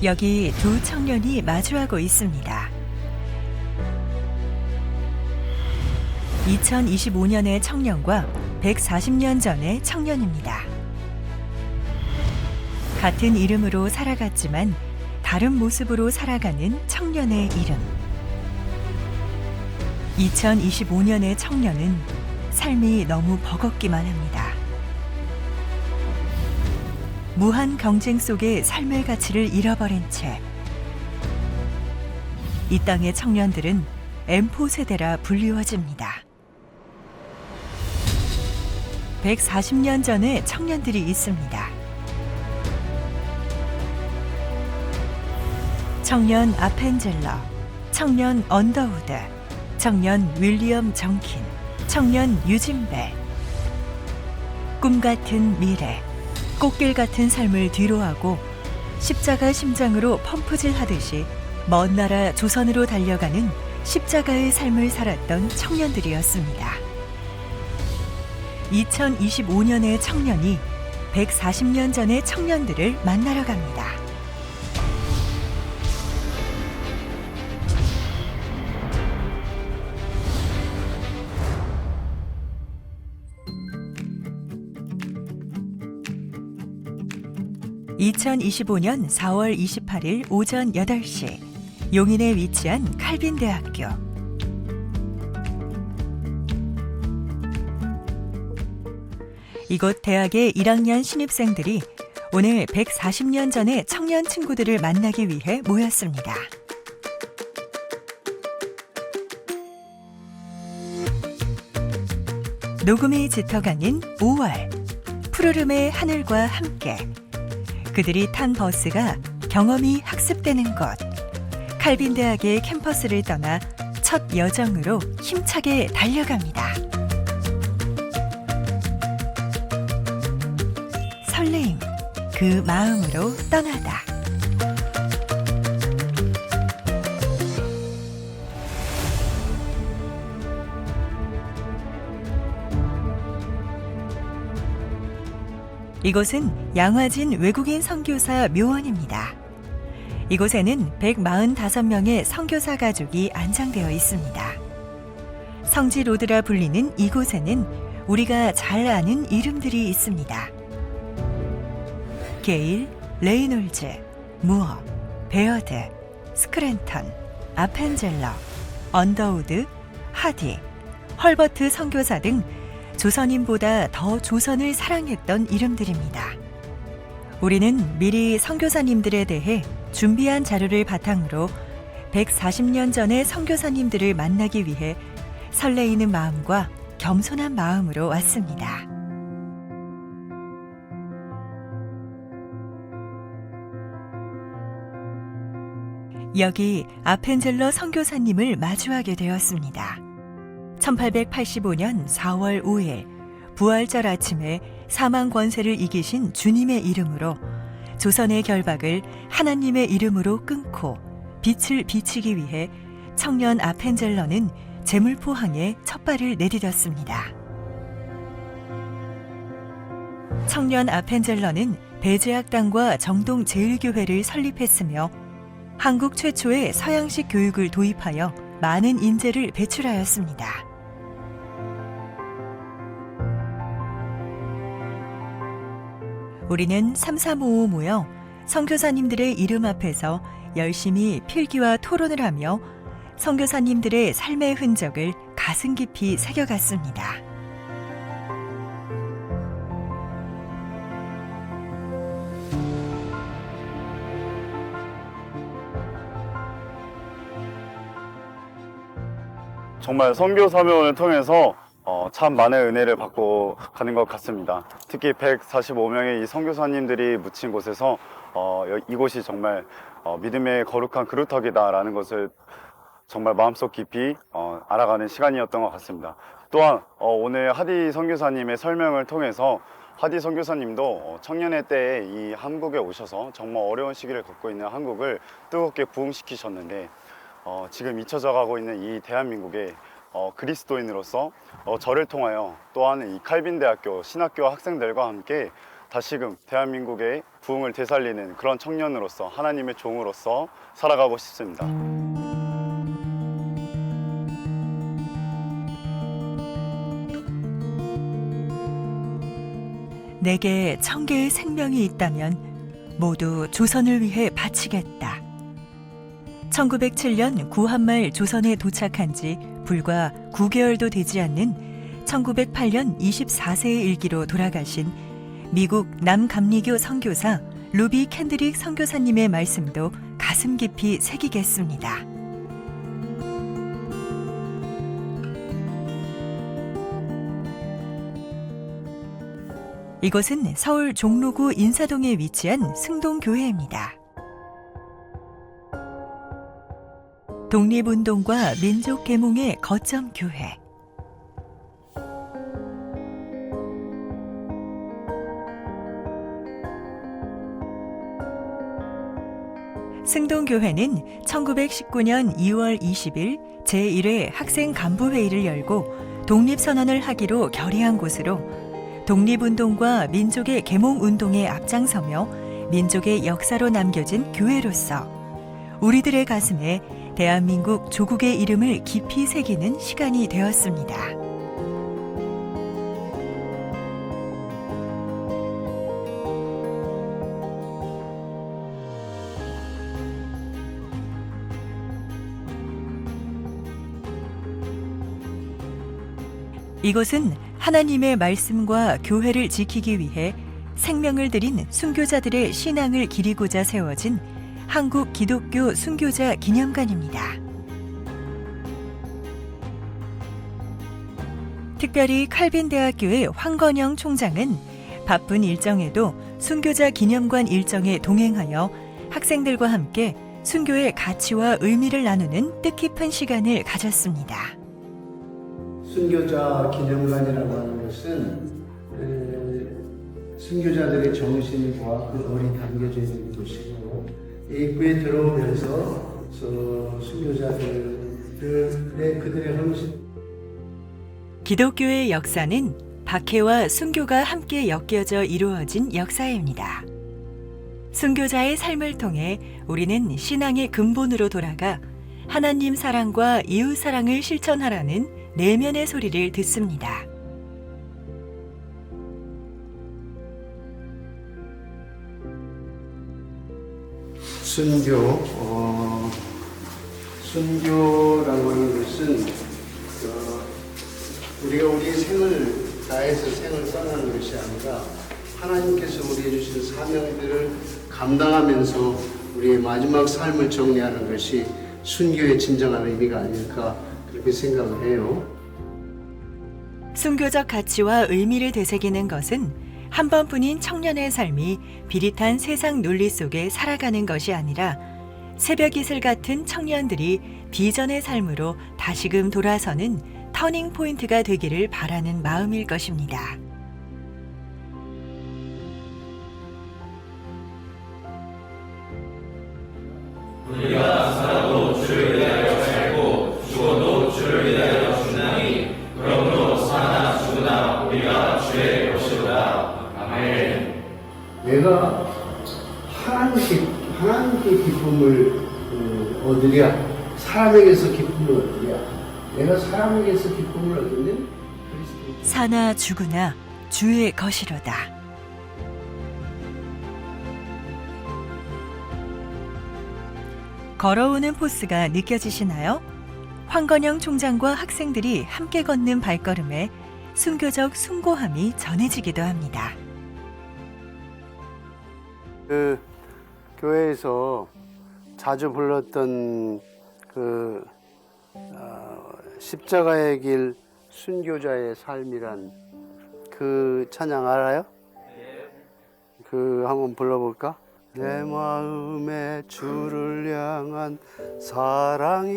여기 두 청년이 마주하고 있습니다. 2025년의 청년과 140년 전의 청년입니다. 같은 이름으로 살아갔지만 다른 모습으로 살아가는 청년의 이름. 2025년의 청년은 삶이 너무 버겁기만 합니다. 무한 경쟁 속에 삶의 가치를 잃어버린 채 이 땅의 청년들은 M4 세대라 불리워집니다. 140년 전의 청년들이 있습니다. 청년 아펜젤러, 청년 언더우드, 청년 윌리엄 정킨, 청년 유진벨. 꿈 같은 미래, 꽃길 같은 삶을 뒤로하고 십자가 심장으로 펌프질 하듯이 먼 나라 조선으로 달려가는 십자가의 삶을 살았던 청년들이었습니다. 2025년의 청년이 140년 전의 청년들을 만나러 갑니다. (2025년 4월 28일) 오전 8시 용인에 위치한 칼빈 대학교. 이곳 대학의 1학년 신입생들이 오늘 140년 전의 청년 친구들을 만나기 위해 모였습니다. 녹음이 짙어가는 5월, 푸르름의 하늘과 함께 그들이 탄 버스가 경험이 학습되는 곳, 칼빈 대학의 캠퍼스를 떠나 첫 여정으로 힘차게 달려갑니다. 설레임, 그 마음으로 떠나다. 이곳은 양화진 외국인 선교사 묘원입니다. 이곳에는 145명의 선교사 가족이 안장되어 있습니다. 성지로드라 불리는 이곳에는 우리가 잘 아는 이름들이 있습니다. 게일, 레이놀즈, 무어, 베어드, 스크랜턴, 아펜젤러, 언더우드, 하디, 헐버트 선교사 등 조선인보다 더 조선을 사랑했던 이름들입니다. 우리는 미리 선교사님들에 대해 준비한 자료를 바탕으로 140년 전의 선교사님들을 만나기 위해 설레이는 마음과 겸손한 마음으로 왔습니다. 여기 아펜젤러 선교사님을 마주하게 되었습니다. 1885년 4월 5일 부활절 아침에 사망 권세를 이기신 주님의 이름으로 조선의 결박을 하나님의 이름으로 끊고 빛을 비치기 위해 청년 아펜젤러는 제물포항에 첫 발을 내디뎠습니다. 청년 아펜젤러는 배제학당과 정동제일교회를 설립했으며 한국 최초의 서양식 교육을 도입하여 많은 인재를 배출하였습니다. 우리는 3355 모여 선교사님들의 이름 앞에서 열심히 필기와 토론을 하며 선교사님들의 삶의 흔적을 가슴 깊이 새겨갔습니다. 정말 선교 사명을 통해서 참 많은 은혜를 받고 가는 것 같습니다. 특히 145명의 이 선교사님들이 묻힌 곳에서 이곳이 정말 믿음의 거룩한 그루터기다라는 것을 정말 마음속 깊이 알아가는 시간이었던 것 같습니다. 또한 오늘 하디 선교사님의 설명을 통해서 하디 선교사님도 청년의 때에 이 한국에 오셔서 정말 어려운 시기를 겪고 있는 한국을 뜨겁게 부흥시키셨는데 지금 잊혀져 가고 있는 이 대한민국에 그리스도인으로서 저를 통하여 또한 이 칼빈 대학교 신학교 학생들과 함께 다시금 대한민국의 부흥을 되살리는 그런 청년으로서 하나님의 종으로서 살아가고 싶습니다. 내게 1000개의 생명이 있다면 모두 조선을 위해 바치겠다. 1907년 구한말 조선에 도착한 지 불과 9개월도 되지 않는 1908년 24세의 일기로 돌아가신 미국 남감리교 선교사 루비 캔드릭 선교사님의 말씀도 가슴 깊이 새기겠습니다. 이곳은 서울 종로구 인사동에 위치한 승동교회입니다. 독립운동과 민족계몽의 거점 교회. 승동교회는 1919년 2월 20일 제1회 학생 간부회의를 열고 독립선언을 하기로 결의한 곳으로 독립운동과 민족의 계몽운동에 앞장서며 민족의 역사로 남겨진 교회로서 우리들의 가슴에 대한민국 조국의 이름을 깊이 새기는 시간이 되었습니다. 이곳은 하나님의 말씀과 교회를 지키기 위해 생명을 들인 순교자들의 신앙을 기리고자 세워진 한국 기독교 순교자 기념관입니다. 특별히 칼빈대학교의 황건영 총장은 바쁜 일정에도 순교자 기념관 일정에 동행하여 학생들과 함께 순교의 가치와 의미를 나누는 뜻깊은 시간을 가졌습니다. 순교자 기념관이라고 하는 것은 순교자들의 정신과 그 얼이 담겨져 있는 곳이고 입구에 들어오면서 순교자들의 그들의 헌신. 기독교의 역사는 박해와 순교가 함께 엮여져 이루어진 역사입니다. 순교자의 삶을 통해 우리는 신앙의 근본으로 돌아가 하나님 사랑과 이웃 사랑을 실천하라는 내면의 소리를 듣습니다. 순교라고 하는 것은 우리가 우리의 생을 다해서 생을 떠나는 것이 아니라 하나님께서 우리에게 주신 사명들을 감당하면서 우리의 마지막 삶을 정리하는 것이 순교의 진정한 의미가 아닐까 그렇게 생각을 해요. 순교적 가치와 의미를 되새기는 것은 한 번뿐인 청년의 삶이 비릿한 세상 논리 속에 살아가는 것이 아니라 새벽 이슬 같은 청년들이 비전의 삶으로 다시금 돌아서는 터닝 포인트가 되기를 바라는 마음일 것입니다. 우리가 살아도 주를 위하여 살고 죽어도 주를 위하여 죽나니 그러므로 사나 죽으나 우리가 주의 것이로다. 아멘. 내가 하나님께 기쁨을 얻으랴. 사람에게서 기쁨을 얻으랴. 내가 사람에게서 기쁨을 얻으면 그리스도. 사나 죽으나 주의 것이로다. 걸어오는 포스가 느껴지시나요? 황건영 총장과 학생들이 함께 걷는 발걸음에 순교적 숭고함이 전해지기도 합니다. 그 교회에서 자주 불렀던 그 십자가의 길 순교자의 삶이란 그 찬양 알아요? 그 한번 불러볼까? 내 마음에 주를 향한 사랑이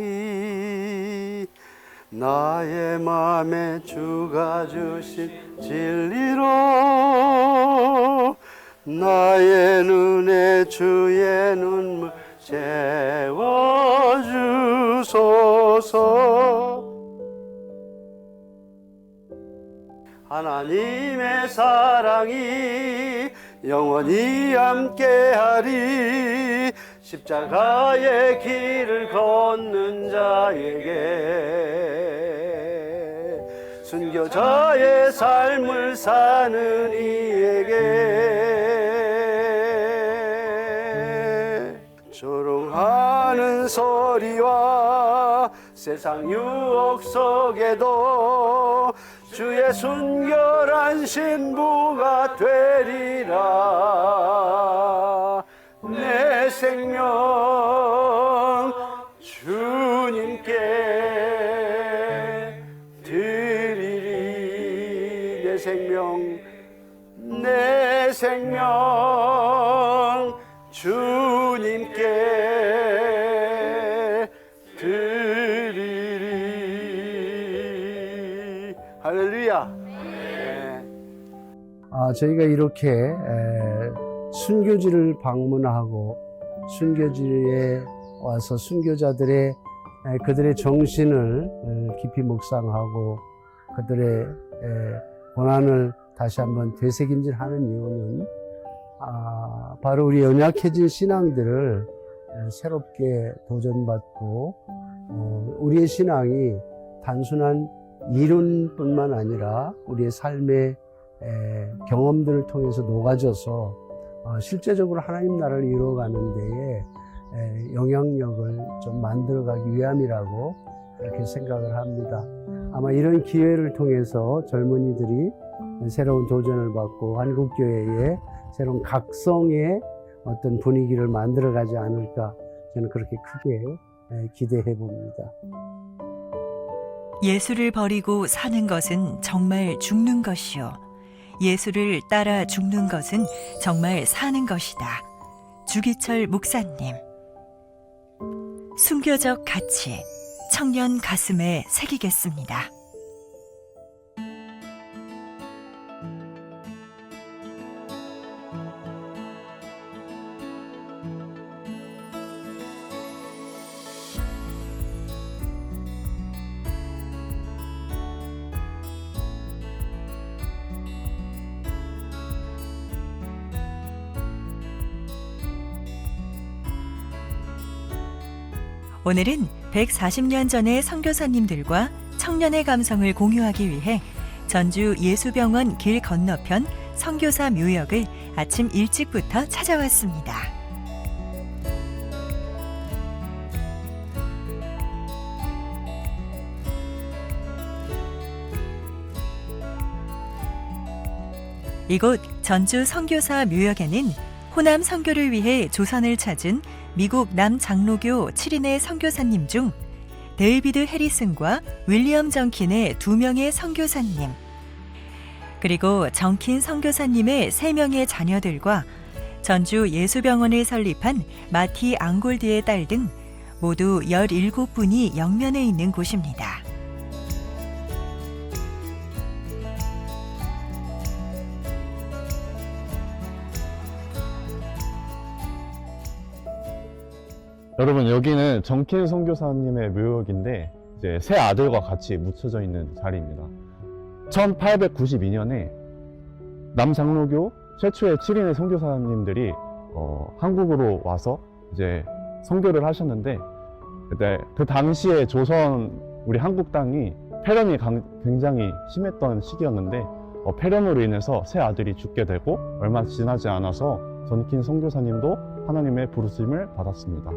나의 마음에 주가 주신 진리로 나의 눈에 주의 눈물 채워주소서. 하나님의 사랑이 영원히 함께하리. 십자가의 길을 걷는 자에게, 순교자의 삶을 사는 이에게, 조롱하는 소리와 세상 유혹 속에도 주의 순결한 신부가 되리라. 내 생명 주님께 드리리. 내 생명 주님께 드리리. 할렐루야. 저희가 이렇게 순교지를 방문하고 순교지에 와서 순교자들의 그들의 정신을 깊이 묵상하고 그들의 고난을 다시 한번 되새김질하는 이유는 바로 우리 연약해진 신앙들을 새롭게 도전받고 우리의 신앙이 단순한 이론뿐만 아니라 우리의 삶의 경험들을 통해서 녹아져서 실제적으로 하나님 나라를 이루어가는 데에 영향력을 좀 만들어가기 위함이라고 그렇게 생각을 합니다. 아마 이런 기회를 통해서 젊은이들이 새로운 도전을 받고 한국교회에 새로운 각성의 어떤 분위기를 만들어가지 않을까, 저는 그렇게 크게 기대해 봅니다. 예수를 버리고 사는 것은 정말 죽는 것이요, 예수를 따라 죽는 것은 정말 사는 것이다. 주기철 목사님. 순교적 가치, 청년 가슴에 새기겠습니다. 오늘은 140년 전의 선교사님들과 청년의 감성을 공유하기 위해 전주 예수병원 길 건너편 선교사 묘역을 아침 일찍부터 찾아왔습니다. 이곳 전주 선교사 묘역에는 호남 선교를 위해 조선을 찾은 미국 남장로교 7인의 선교사님 중 데이비드 해리슨과 윌리엄 정킨의 2명의 선교사님, 그리고 정킨 선교사님의 3명의 자녀들과 전주 예수병원을 설립한 마티 앙골드의 딸 등 모두 17분이 영면에 있는 곳입니다. 여러분, 여기는 정킨 선교사님의 묘역인데 이제 세 아들과 같이 묻혀져 있는 자리입니다. 1892년에 남장로교 최초의 7인의 선교사님들이 한국으로 와서 이제 선교를 하셨는데, 그때 그 당시에 조선 우리 한국 땅이 폐렴이 굉장히 심했던 시기였는데 폐렴으로 인해서 세 아들이 죽게 되고 얼마 지나지 않아서 정킨 선교사님도 하나님의 부르심을 받았습니다.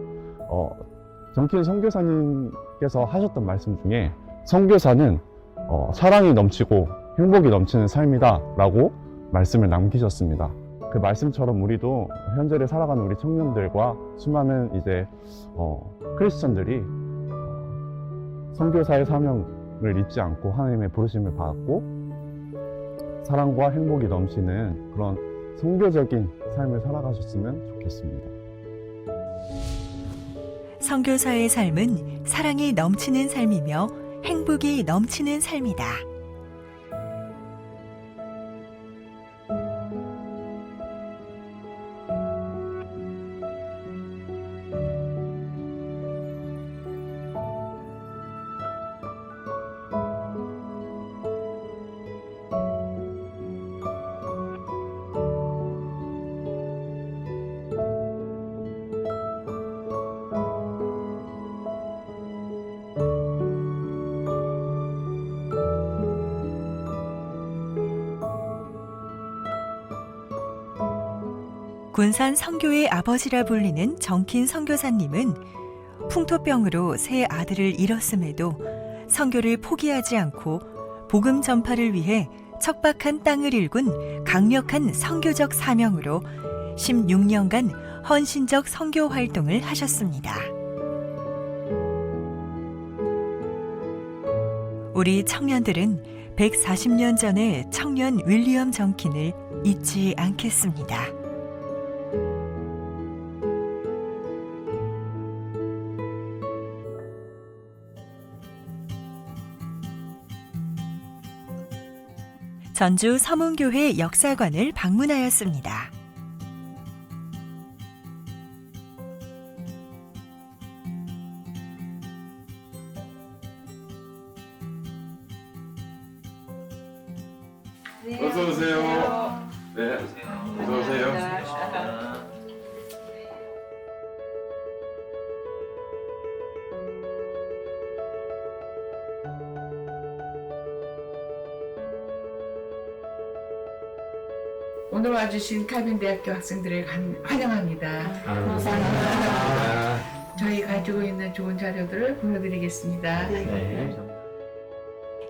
정킨 선교사님께서 하셨던 말씀 중에 선교사는 사랑이 넘치고 행복이 넘치는 삶이다 라고 말씀을 남기셨습니다. 그 말씀처럼 우리도 현재를 살아가는 우리 청년들과 수많은 이제 크리스천들이 선교사의 사명을 잊지 않고 하나님의 부르심을 받았고 사랑과 행복이 넘치는 그런 선교적인 삶을 살아가셨으면 좋겠습니다. 선교사의 삶은 사랑이 넘치는 삶이며 행복이 넘치는 삶이다. 군산 선교의 아버지라 불리는 정킨 선교사님은 풍토병으로 세 아들을 잃었음에도 선교를 포기하지 않고 복음 전파를 위해 척박한 땅을 일군 강력한 선교적 사명으로 16년간 헌신적 선교 활동을 하셨습니다. 우리 청년들은 140년 전의 청년 윌리엄 정킨을 잊지 않겠습니다. 전주 서문교회 역사관을 방문하였습니다. 어서 오세요. 네, 어서 오세요. 오늘 와주신 칼빈대학교 학생들을 환영합니다. 저희 가지고 있는 좋은 자료들을 보여드리겠습니다.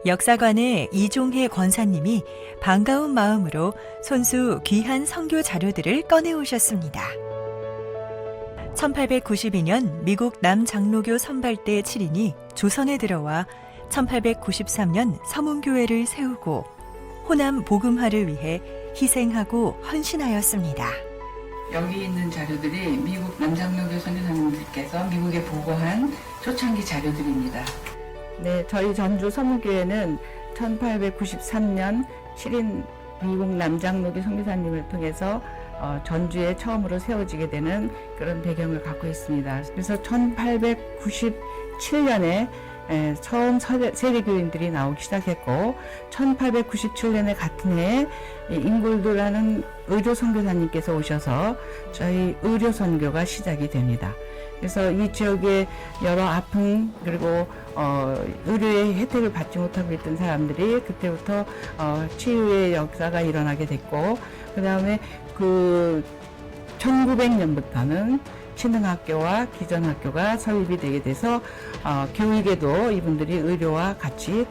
역사관의 이종혜 권사님이 반가운 마음으로 손수 귀한 선교 자료들을 꺼내오셨습니다. 1892년 미국 남장로교 선발대 7인이 조선에 들어와 1893년 서문교회를 세우고 호남 복음화를 위해 희생하고 헌신하였습니다. 여기 있는 자료들이 미국 남장로교 선교사님들께서 미국에 보고한 초창기 자료들입니다. 네, 저희 전주 서문교회는 1893년 7인 미국 남장로교 선교사님을 통해서 전주에 처음으로 세워지게 되는 그런 배경을 갖고 있습니다. 그래서 1897년에 처음 세례교인들이 나오기 시작했고 1897년에 같은 해에 인골도라는 의료 선교사님께서 오셔서 저희 의료 선교가 시작이 됩니다. 그래서 이 지역에 여러 아픈 그리고 의료의 혜택을 받지 못하고 있던 사람들이 그때부터 치유의 역사가 일어나게 됐고 그 다음에 그 1900년부터는 신흥학교와 기전학교가 설립이 되게 돼서 교육에도 이분들이 의료와 같이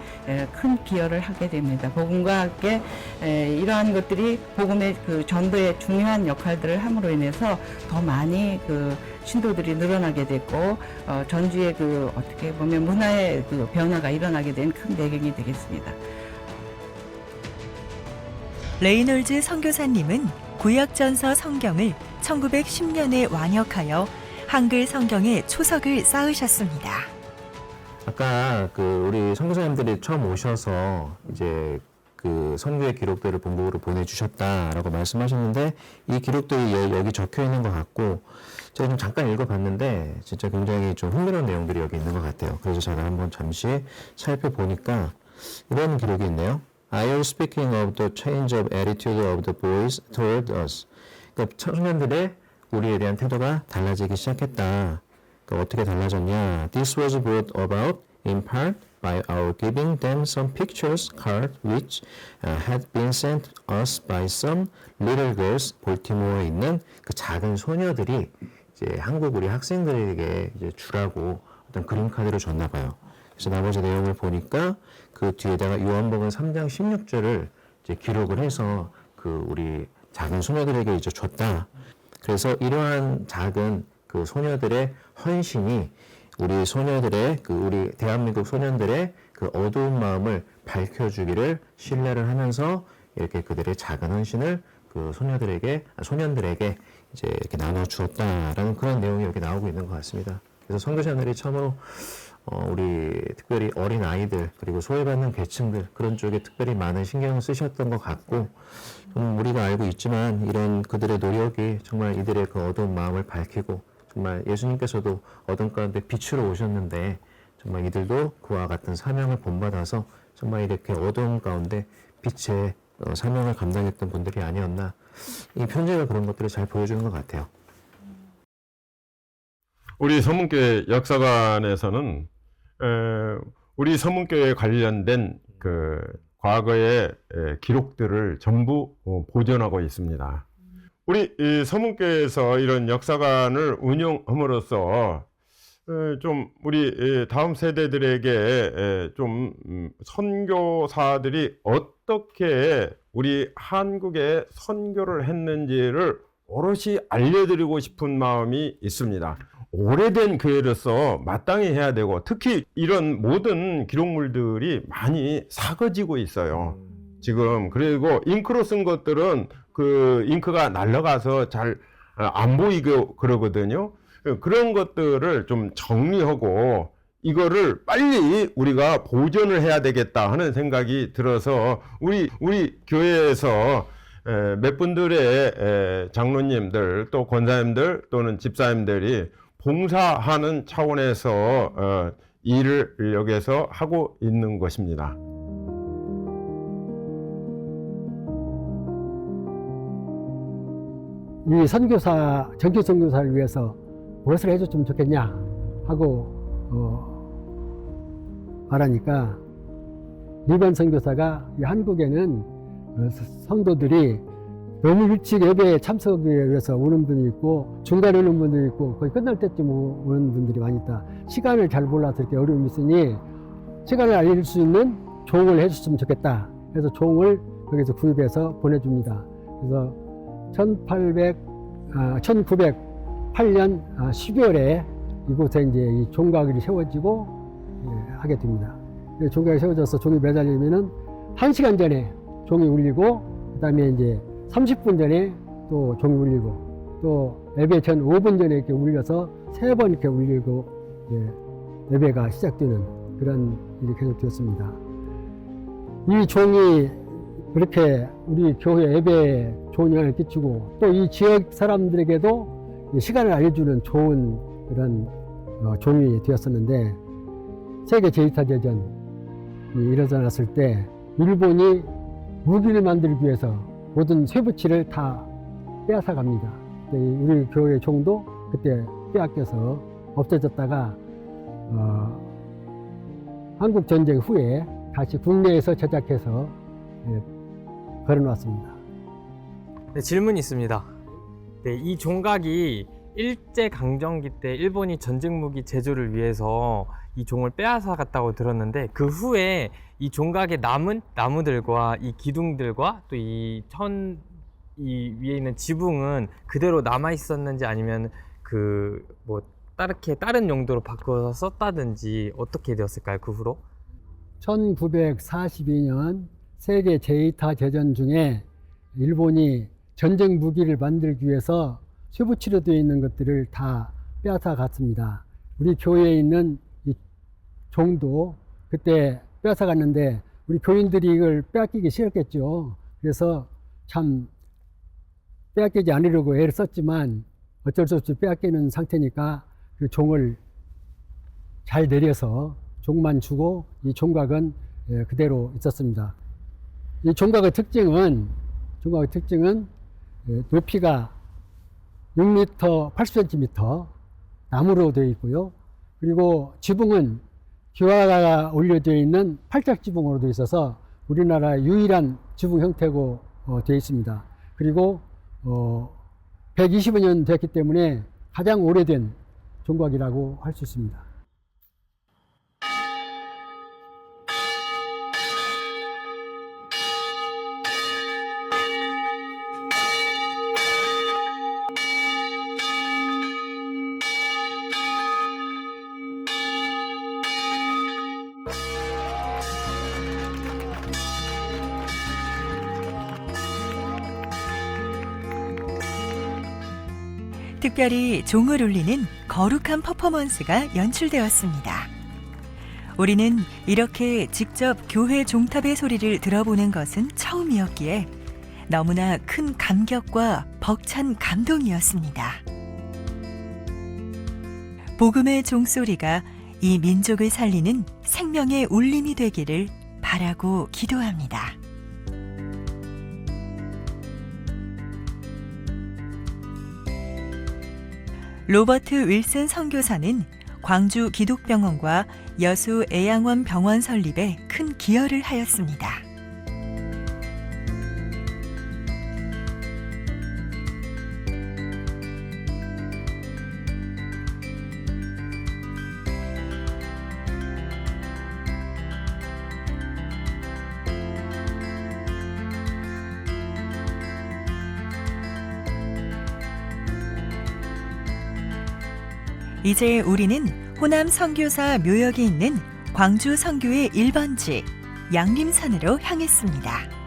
큰 기여를 하게 됩니다. 복음과 함께 이러한 것들이 복음의 그 전도의 중요한 역할들을 함으로 인해서 더 많이 그 신도들이 늘어나게 됐고 전주의 그 어떻게 보면 문화의 그 변화가 일어나게 된 큰 배경이 되겠습니다. 레이놀즈 선교사님은 구약전서 성경을 1910년에 완역하여 한글 성경의 초석을 쌓으셨습니다. 아까 우리 선교사님들이 처음 오셔서 이제 그 선교의 기록들을 본국으로 보내주셨다라고 말씀하셨는데 이 기록들이 여기 적혀 있는 것 같고 제가 좀 잠깐 읽어봤는데 진짜 굉장히 좀 흥미로운 내용들이 여기 있는 것 같아요. 그래서 제가 한번 잠시 살펴보니까 이런 기록이 있네요. I am speaking of the change of attitude of the boys toward us. 그러니까 청년들의 우리에 대한 태도가 달라지기 시작했다. 그러니까 어떻게 달라졌냐? This was brought about in part by our giving them some pictures cards which had been sent us by some little girls. 볼티모어에 있는 그 작은 소녀들이 이제 한국 우리 학생들에게 이제 주라고 어떤 그림 카드를 줬나 봐요. 그래서 나머지 내용을 보니까 그 뒤에다가 요한복음 3장 16절을 이제 기록을 해서 그 우리 작은 소녀들에게 이제 줬다. 그래서 이러한 작은 그 소녀들의 헌신이 우리 소녀들의 우리 대한민국 소년들의 그 어두운 마음을 밝혀주기를 신뢰를 하면서 이렇게 그들의 작은 헌신을 그 소년들에게 이제 이렇게 나눠 주었다라는 그런 내용이 여기 나오고 있는 것 같습니다. 그래서 선교사들이 참으로 우리 특별히 어린 아이들 그리고 소외받는 계층들 그런 쪽에 특별히 많은 신경을 쓰셨던 것 같고 우리가 알고 있지만 이런 그들의 노력이 정말 이들의 그 어두운 마음을 밝히고 정말 예수님께서도 어둠 가운데 빛으로 오셨는데 정말 이들도 그와 같은 사명을 본받아서 정말 이렇게 어두운 가운데 빛의 사명을 감당했던 분들이 아니었나 이 편지가 그런 것들을 잘 보여주는 것 같아요. 우리 서문교회 역사관에서는 우리 서문교회에 관련된 그 과거의 기록들을 전부 보존하고 있습니다. 우리 이 서문교회에서 이런 역사관을 운영함으로써 좀 우리 다음 세대들에게 좀 선교사들이 어떻게 우리 한국에 선교를 했는지를 오롯이 알려드리고 싶은 마음이 있습니다. 오래된 교회로서 마땅히 해야 되고, 특히 이런 모든 기록물들이 많이 사거지고 있어요. 지금 그리고 잉크로 쓴 것들은 그 잉크가 날아가서 잘 안 보이고 그러거든요. 그런 것들을 좀 정리하고 이거를 빨리 우리가 보존을 해야 되겠다 하는 생각이 들어서 우리 교회에서 몇 분들의 장로님들 또 권사님들 또는 집사님들이 봉사하는 차원에서 일을 여기서 하고 있는 것입니다. 이 선교사, 정규 선교사를 위해서 무엇을 해줬으면 좋겠냐 하고 말하니까 리번 선교사가 이 한국에는 성도들이 너무 일찍 예배에 참석하기 위해서 오는 분이 있고 중간에 오는 분도 있고 거의 끝날 때쯤 오는 분들이 많이 있다. 시간을 잘 몰라서 이렇게 어려움이 있으니 시간을 알릴 수 있는 종을 해줬으면 좋겠다. 그래서 종을 여기서 구입해서 보내줍니다. 그래서 1908년 12월에 이곳에 이제 이 종각이 세워지고 하게 됩니다. 종각이 세워져서 종이 매달리면은 1시간 전에 종이 울리고, 그 다음에 이제 30분 전에 또 종이 울리고, 또 예배 전 5분 전에 이렇게 울려서 3번 이렇게 울리고 예배가 시작되는 그런 일이 계속되었습니다. 이 종이 그렇게 우리 교회 예배에 좋은 영향을 끼치고 또 이 지역 사람들에게도 시간을 알려주는 좋은 그런 종이 되었었는데, 세계 제2차 대전이 일어났을 때 일본이 무기를 만들기 위해서 모든 쇠붙이를 다 빼앗아 갑니다. 우리 교회 종도 그때 빼앗겨서 없어졌다가 한국 전쟁 후에 다시 국내에서 제작해서 걸어놨습니다. 네, 질문이 있습니다. 네, 이 종각이 일제강점기 때 일본이 전쟁 무기 제조를 위해서 이 종을 빼앗아 갔다고 들었는데, 그 후에 이 종각에 남은 나무들과 이 기둥들과 또 이 위에 있는 지붕은 그대로 남아 있었는지, 아니면 그 뭐 다른 용도로 바꿔서 썼다든지 어떻게 되었을까요, 그 후로? 1942년 세계 제2차 대전 중에 일본이 전쟁 무기를 만들기 위해서 쇠붙이로 되어 있는 것들을 다 빼앗아 갔습니다. 우리 교회에 있는 이 종도 그때 빼앗아 갔는데 우리 교인들이 이걸 빼앗기기 싫었겠죠. 그래서 참 빼앗기지 않으려고 애를 썼지만 어쩔 수 없이 빼앗기는 상태니까 그 종을 잘 내려서 종만 주고 이 종각은 그대로 있었습니다. 이 종각의 특징은 높이가 6m 80cm 나무로 되어 있고요. 그리고 지붕은 기와가 올려져 있는 팔짝 지붕으로 되어 있어서 우리나라 유일한 지붕 형태고 되어 있습니다. 그리고 125년 됐기 때문에 가장 오래된 종각이라고 할 수 있습니다. 특별히 종을 울리는 거룩한 퍼포먼스가 연출되었습니다. 우리는 이렇게 직접 교회 종탑의 소리를 들어보는 것은 처음이었기에 너무나 큰 감격과 벅찬 감동이었습니다. 복음의 종소리가 이 민족을 살리는 생명의 울림이 되기를 바라고 기도합니다. 로버트 윌슨 선교사는 광주 기독병원과 여수 애양원 병원 설립에 큰 기여를 하였습니다. 이제 우리는 호남 선교사 묘역이 있는 광주 선교의 1번지 양림산으로 향했습니다.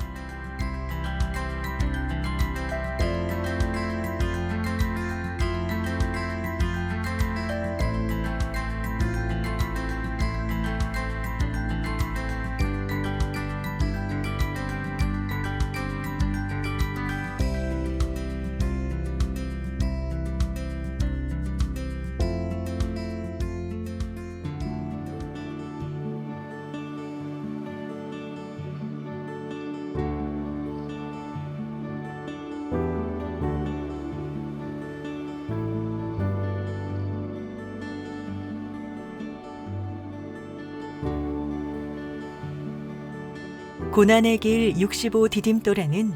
고난의 길 65 디딤돌에는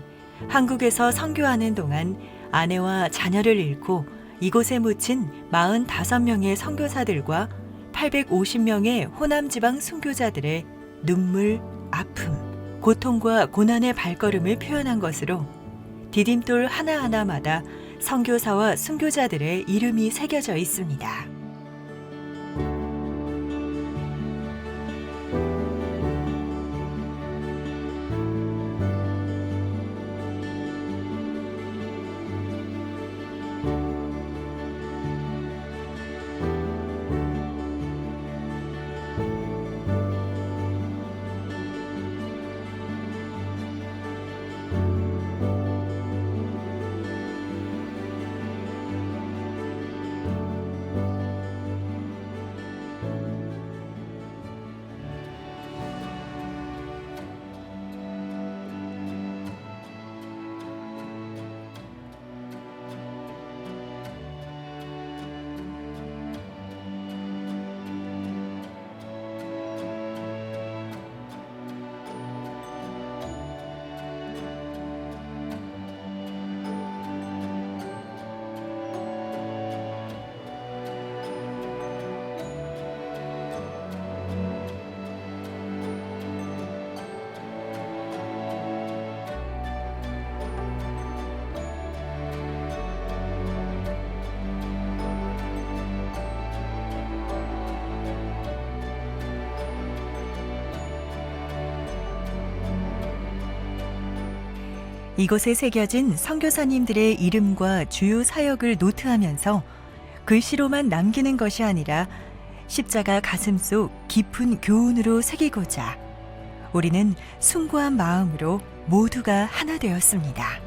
한국에서 선교하는 동안 아내와 자녀를 잃고 이곳에 묻힌 45명의 선교사들과 850명의 호남지방 순교자들의 눈물, 아픔, 고통과 고난의 발걸음을 표현한 것으로 디딤돌 하나하나마다 선교사와 순교자들의 이름이 새겨져 있습니다. 이곳에 새겨진 선교사님들의 이름과 주요 사역을 노트하면서 글씨로만 남기는 것이 아니라 십자가 가슴속 깊은 교훈으로 새기고자 우리는 숭고한 마음으로 모두가 하나 되었습니다.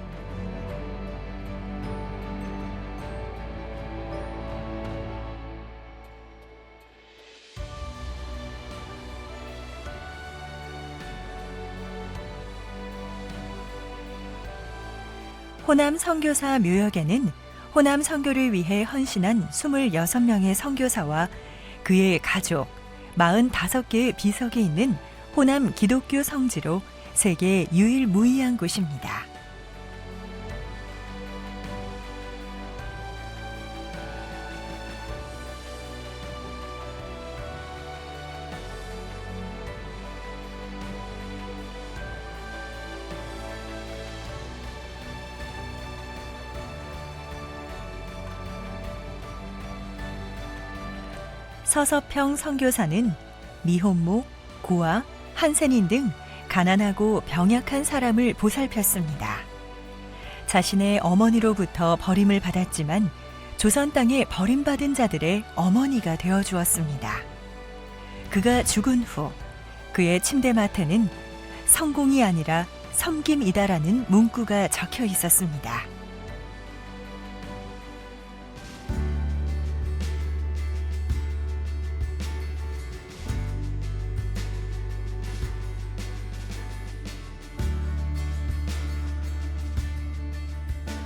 호남 선교사 묘역에는 호남 선교를 위해 헌신한 26명의 선교사와 그의 가족, 45개의 비석이 있는 호남 기독교 성지로 세계 유일무이한 곳입니다. 서서평 선교사는 미혼모, 고아, 한센인 등 가난하고 병약한 사람을 보살폈습니다. 자신의 어머니로부터 버림을 받았지만 조선 땅에 버림받은 자들의 어머니가 되어주었습니다. 그가 죽은 후 그의 침대맡에는 성공이 아니라 섬김이다라는 문구가 적혀 있었습니다.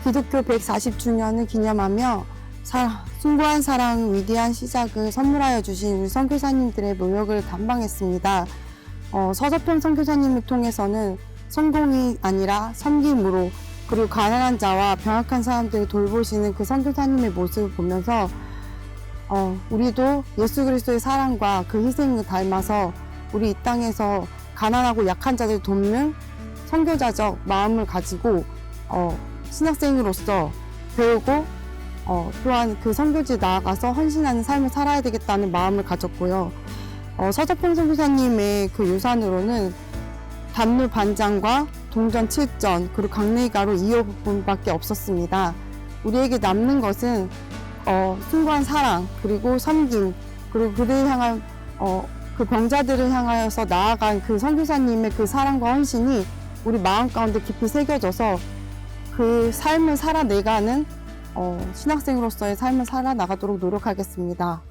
기독교 140주년을 기념하며 숭고한 사랑 위대한 시작을 선물하여 주신 우리 선교사님들의 노력을 감방했습니다. 서서평 선교사님을 통해서는 성공이 아니라 섬김으로 그리고 가난한 자와 병약한 사람들을 돌보시는 그 선교사님의 모습을 보면서 우리도 예수 그리스도의 사랑과 그 희생을 닮아서 우리 이 땅에서 가난하고 약한 자들 돕는 선교자적 마음을 가지고 신학생으로서 배우고 또한 그 선교지에 나아가서 헌신하는 삶을 살아야 되겠다는 마음을 가졌고요. 서저평 선교사님의 그 유산으로는 단물 반장과 동전 7전 그리고 강냉이 가루 2호분밖에 없었습니다. 우리에게 남는 것은 숭고한 사랑 그리고 섬김 그리고 그를 향한 그 병자들을 향하여서 나아간 그 선교사님의 그 사랑과 헌신이 우리 마음 가운데 깊이 새겨져서 그 삶을 살아내가는 신학생으로서의 삶을 살아나가도록 노력하겠습니다.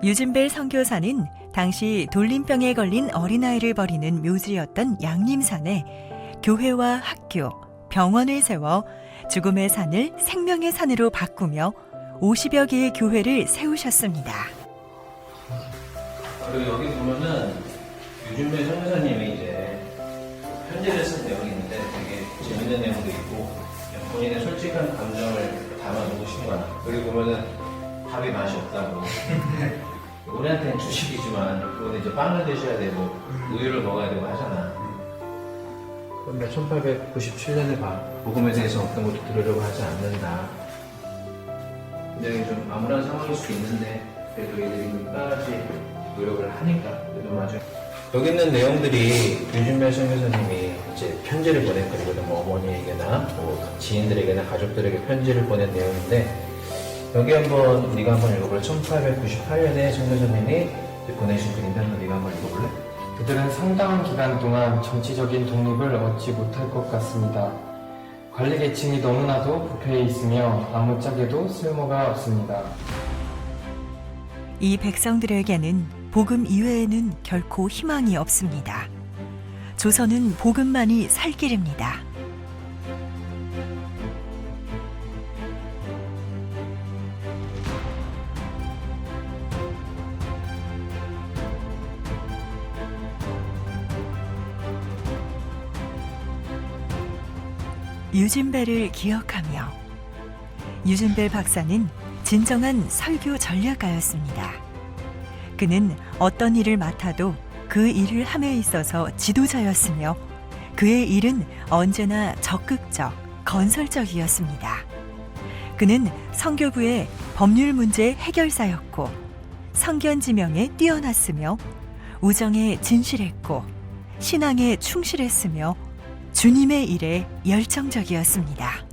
유진벨 선교사는 당시 돌림병에 걸린 어린아이를 버리는 묘지였던 양림산에 교회와 학교, 병원을 세워 죽음의 산을 생명의 산으로 바꾸며 50여 개의 교회를 세우셨습니다. 그리고 여기 보면은 유진벨 선교사님이 이제 편지를 쓴 내용이 있는데 되게 재밌는 내용도 있고 본인의 솔직한 감정을 담아 놓으신 거야. 여기 보면은 밥이 맛이 없다고. 우리한테는 주식이지만 그거는 이제 빵을 드셔야 되고 우유를 먹어야 되고 하잖아. 그런데 1897년에 복음에 대해서 어떤 것도 들으려고 하지 않는다. 굉장히 좀 암울한 상황일 수 있는데 그래도 얘들이 끝까지 노력을 하니까 그래도 맞아요. 여기 있는 내용들이 유진벨 선교사님이 이제 편지를 보낸 거거든. 뭐 어머니에게나 뭐 지인들에게나 가족들에게 편지를 보낸 내용인데 여기 한번 우리가 한번 읽어볼래? 1898년에 선교사님이 보내신 글인데 한번 네가 한번 읽어볼래? 그들은 상당한 기간 동안 정치적인 독립을 얻지 못할 것 같습니다. 관리 계층이 너무나도 부패해 있으며 아무짝에도 쓸모가 없습니다. 이 백성들에게는 복음 이외에는 결코 희망이 없습니다. 조선은 복음만이 살 길입니다. 유진벨을 기억하며 유진벨 박사는 진정한 설교 전략가였습니다. 그는 어떤 일을 맡아도 그 일을 함에 있어서 지도자였으며 그의 일은 언제나 적극적, 건설적이었습니다. 그는 선교부의 법률 문제 해결사였고 성견지명에 뛰어났으며 우정에 진실했고 신앙에 충실했으며 주님의 일에 열정적이었습니다.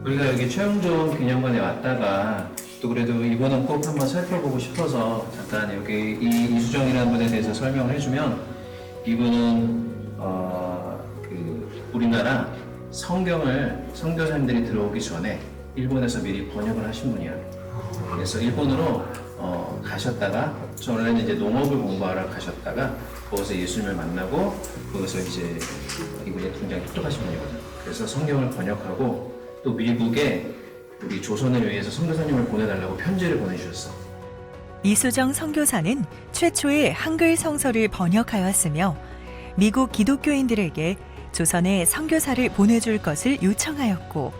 우리가 여기 최영종 기념관에 왔다가 또 그래도 이분은 꼭 한번 살펴보고 싶어서 잠깐 여기 이 이수정이라는 분에 대해서 설명을 해주면 이분은 우리나라 성경을 선교사님들이 들어오기 전에 일본에서 미리 번역을 하신 분이야. 그래서 일본으로 가셨다가 원래는 이제 농업을 공부하러 가셨다가 거기서 예수님을 만나고 거기서 이제 이분이 굉장히 똑똑하신 분이거든. 그래서 성경을 번역하고 또 미국에 우리 조선을 위해서 선교사님을 보내달라고 편지를 보내주셨어. 이수정 선교사는 최초의 한글 성서를 번역하였으며 미국 기독교인들에게 조선에 선교사를 보내줄 것을 요청하였고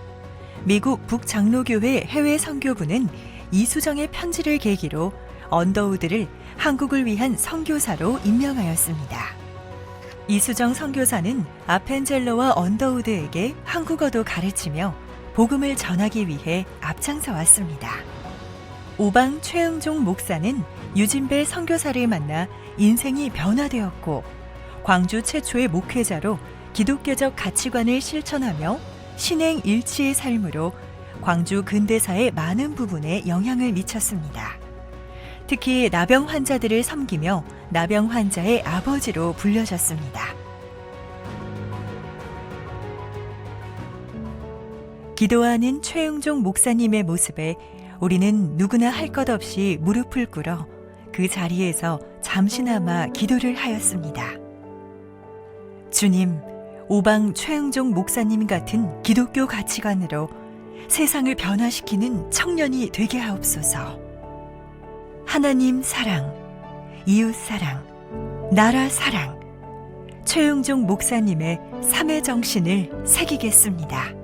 미국 북장로교회 해외 선교부는 이수정의 편지를 계기로 언더우드를 한국을 위한 선교사로 임명하였습니다. 이수정 선교사는 아펜젤러와 언더우드에게 한국어도 가르치며 복음을 전하기 위해 앞장서 왔습니다. 오방 최응종 목사는 유진벨 선교사를 만나 인생이 변화되었고 광주 최초의 목회자로 기독교적 가치관을 실천하며 신행 일치의 삶으로 광주 근대사의 많은 부분에 영향을 미쳤습니다. 특히 나병 환자들을 섬기며 나병 환자의 아버지로 불려졌습니다. 기도하는 최응종 목사님의 모습에 우리는 누구나 할 것 없이 무릎을 꿇어 그 자리에서 잠시나마 기도를 하였습니다. 주님, 오방 최응종 목사님 같은 기독교 가치관으로 세상을 변화시키는 청년이 되게 하옵소서. 하나님 사랑, 이웃 사랑, 나라 사랑, 최응종 목사님의 3의 정신을 새기겠습니다.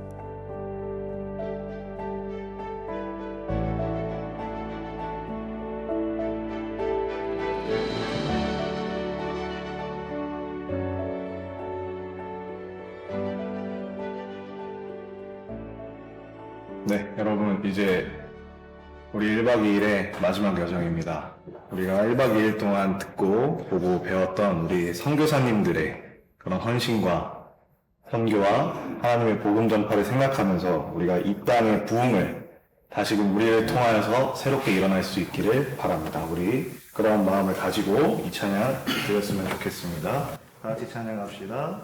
네, 여러분 이제 우리 1박 2일의 마지막 여정입니다. 우리가 1박 2일 동안 듣고 보고 배웠던 우리 선교사님들의 그런 헌신과 선교와 하나님의 복음 전파를 생각하면서 우리가 이 땅의 부흥을 다시금 우리를 통하여서 새롭게 일어날 수 있기를 바랍니다. 우리 그런 마음을 가지고 이 찬양 드렸으면 좋겠습니다. 다 같이 찬양합시다.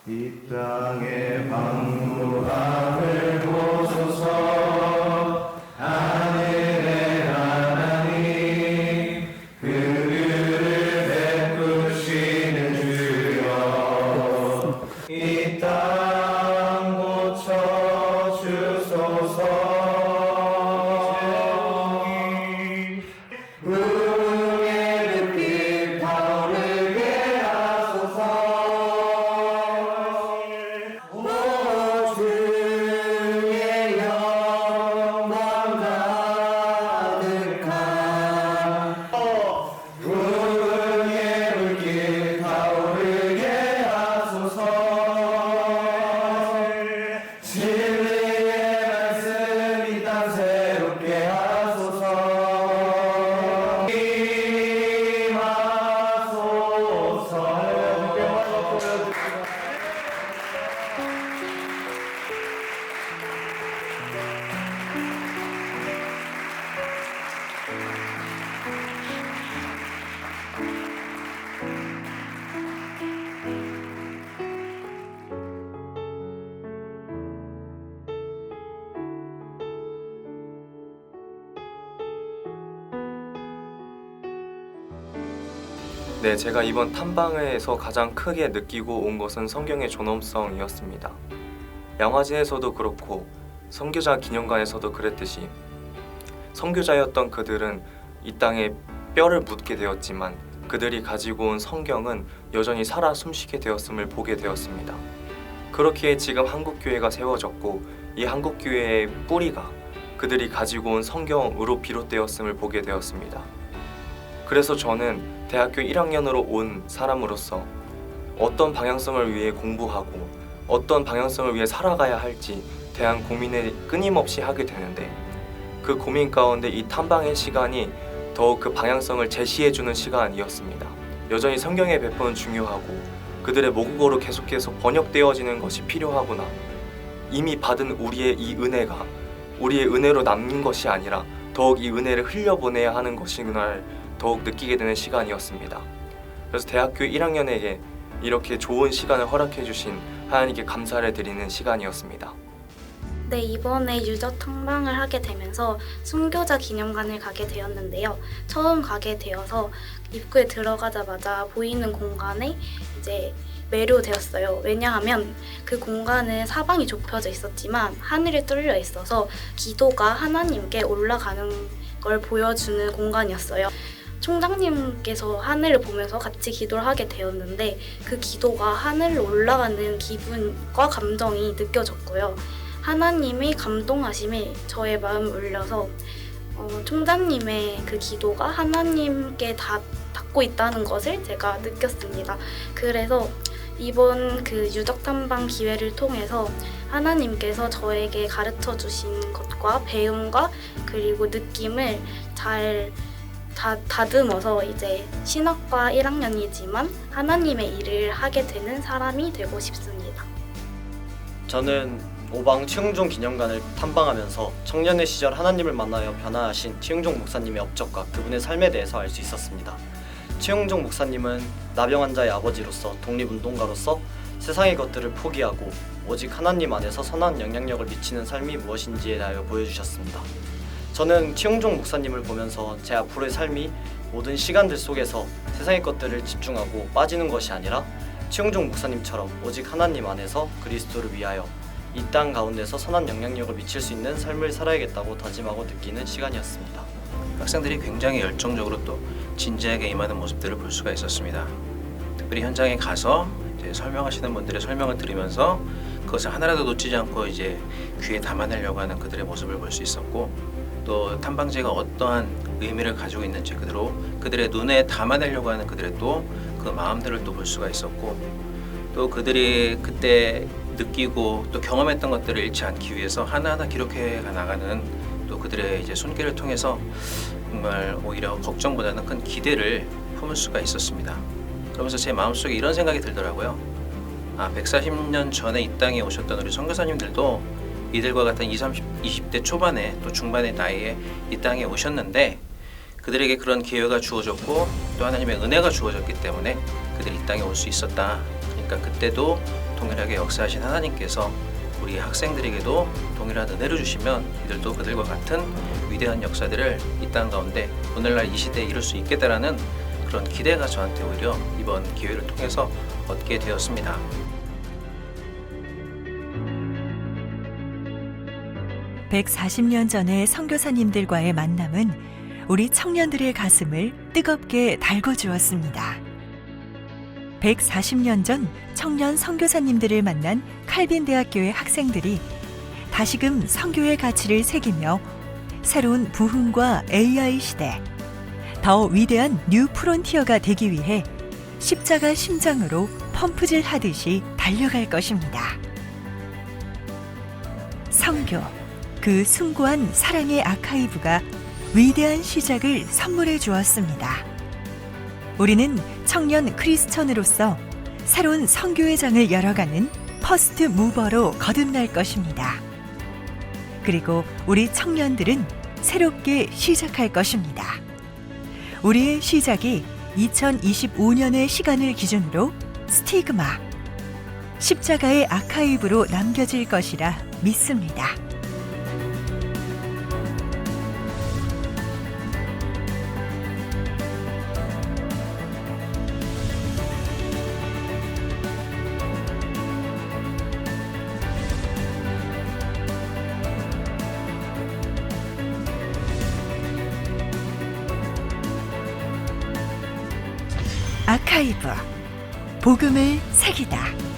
이 땅의 방문함을 보소서. 하늘의 하나님 그들을 베푸시는 주여 이 땅 고쳐 주소서. 부흥의 느낌 타오르게 하소서. 주의 영광 가득한 부흥의 물길 타오르게 하소서. 진리의 말씀 이 땅 새롭게 하소서. 임하소서. 네, 제가 이번 탐방에서 가장 크게 느끼고 온 것은 성경의 존엄성이었습니다. 양화진에서도 그렇고 선교자 기념관에서도 그랬듯이 선교자였던 그들은 이 땅에 뼈를 묻게 되었지만 그들이 가지고 온 성경은 여전히 살아 숨쉬게 되었음을 보게 되었습니다. 그렇기에 지금 한국교회가 세워졌고 이 한국교회의 뿌리가 그들이 가지고 온 성경으로 비롯되었음을 보게 되었습니다. 그래서 저는 대학교 1학년으로 온 사람으로서 어떤 방향성을 위해 공부하고 어떤 방향성을 위해 살아가야 할지 대한 고민을 끊임없이 하게 되는데 그 고민 가운데 이 탐방의 시간이 더욱 그 방향성을 제시해주는 시간이었습니다. 여전히 성경의 배포는 중요하고 그들의 모국어로 계속해서 번역되어지는 것이 필요하구나. 이미 받은 우리의 이 은혜가 우리의 은혜로 남는 것이 아니라 더욱 이 은혜를 흘려보내야 하는 것이구나를 더욱 느끼게 되는 시간이었습니다. 그래서 대학교 1학년에게 이렇게 좋은 시간을 허락해 주신 하나님께 감사를 드리는 시간이었습니다. 네, 이번에 유적 탐방을 하게 되면서 순교자 기념관을 가게 되었는데요. 처음 가게 되어서 입구에 들어가자마자 보이는 공간에 이제 매료되었어요. 왜냐하면 그 공간은 사방이 좁혀져 있었지만 하늘이 뚫려 있어서 기도가 하나님께 올라가는 걸 보여주는 공간이었어요. 총장님께서 하늘을 보면서 같이 기도를 하게 되었는데 그 기도가 하늘로 올라가는 기분과 감정이 느껴졌고요. 하나님의 감동하심이 저의 마음을 울려서 총장님의 그 기도가 하나님께 닿고 있다는 것을 제가 느꼈습니다. 그래서 이번 그 유적 탐방 기회를 통해서 하나님께서 저에게 가르쳐 주신 것과 배움과 그리고 느낌을 잘 다듬어서 이제 신학과 1학년이지만 하나님의 일을 하게 되는 사람이 되고 싶습니다. 저는 오방 최응종 기념관을 탐방하면서 청년의 시절 하나님을 만나여 변화하신 최응종 목사님의 업적과 그분의 삶에 대해서 알 수 있었습니다. 최응종 목사님은 나병 환자의 아버지로서 독립운동가로서 세상의 것들을 포기하고 오직 하나님 안에서 선한 영향력을 미치는 삶이 무엇인지에 대하여 보여주셨습니다. 저는 최응종 목사님을 보면서 제 앞으로의 삶이 모든 시간들 속에서 세상의 것들을 집중하고 빠지는 것이 아니라 최용종 목사님처럼 오직 하나님 안에서 그리스도를 위하여 이 땅 가운데서 선한 영향력을 미칠 수 있는 삶을 살아야겠다고 다짐하고 느끼는 시간이었습니다. 학생들이 굉장히 열정적으로 또 진지하게 임하는 모습들을 볼 수가 있었습니다. 특별히 현장에 가서 이제 설명하시는 분들의 설명을 들으면서 그것을 하나라도 놓치지 않고 이제 귀에 담아내려고 하는 그들의 모습을 볼 수 있었고, 또 탐방제가 어떠한 의미를 가지고 있는지 그들의 눈에 담아내려고 하는 그들의 또 그 마음들을 또 볼 수가 있었고, 또 그들이 그때 느끼고 또 경험했던 것들을 잃지 않기 위해서 하나하나 기록해 나가는 또 그들의 이제 손길을 통해서 정말 오히려 걱정보다는 큰 기대를 품을 수가 있었습니다. 그러면서 제 마음속에 이런 생각이 들더라고요. 140년 전에 이 땅에 오셨던 우리 선교사님들도 이들과 같은 20대 초반에 또 중반의 나이에 이 땅에 오셨는데 그들에게 그런 기회가 주어졌고 또 하나님의 은혜가 주어졌기 때문에 그들이 이 땅에 올 수 있었다. 그러니까 그때도 동일하게 역사하신 하나님께서 우리 학생들에게도 동일한 은혜를 주시면 이들도 그들과 같은 위대한 역사들을 이 땅 가운데 오늘날 이 시대에 이룰 수 있겠다라는 그런 기대가 저한테 오히려 이번 기회를 통해서 얻게 되었습니다. (140년) 전의 선교사님들과의 만남은 우리 청년들의 가슴을 뜨겁게 달궈주었습니다. 140년 전 청년 선교사님들을 만난 칼빈 대학교의 학생들이 다시금 선교의 가치를 새기며 새로운 부흥과 AI 시대, 더 위대한 뉴 프론티어가 되기 위해 십자가 심장으로 펌프질 하듯이 달려갈 것입니다. 선교, 그 숭고한 사랑의 아카이브가 위대한 시작을 선물해 주었습니다. 우리는 청년 크리스천으로서 새로운 선교의 장을 열어가는 퍼스트 무버로 거듭날 것입니다. 그리고 우리 청년들은 새롭게 시작할 것입니다. 우리의 시작이 2025년의 시간을 기준으로 스티그마, 십자가의 아카이브로 남겨질 것이라 믿습니다. 아카이브, 복음을 새기다.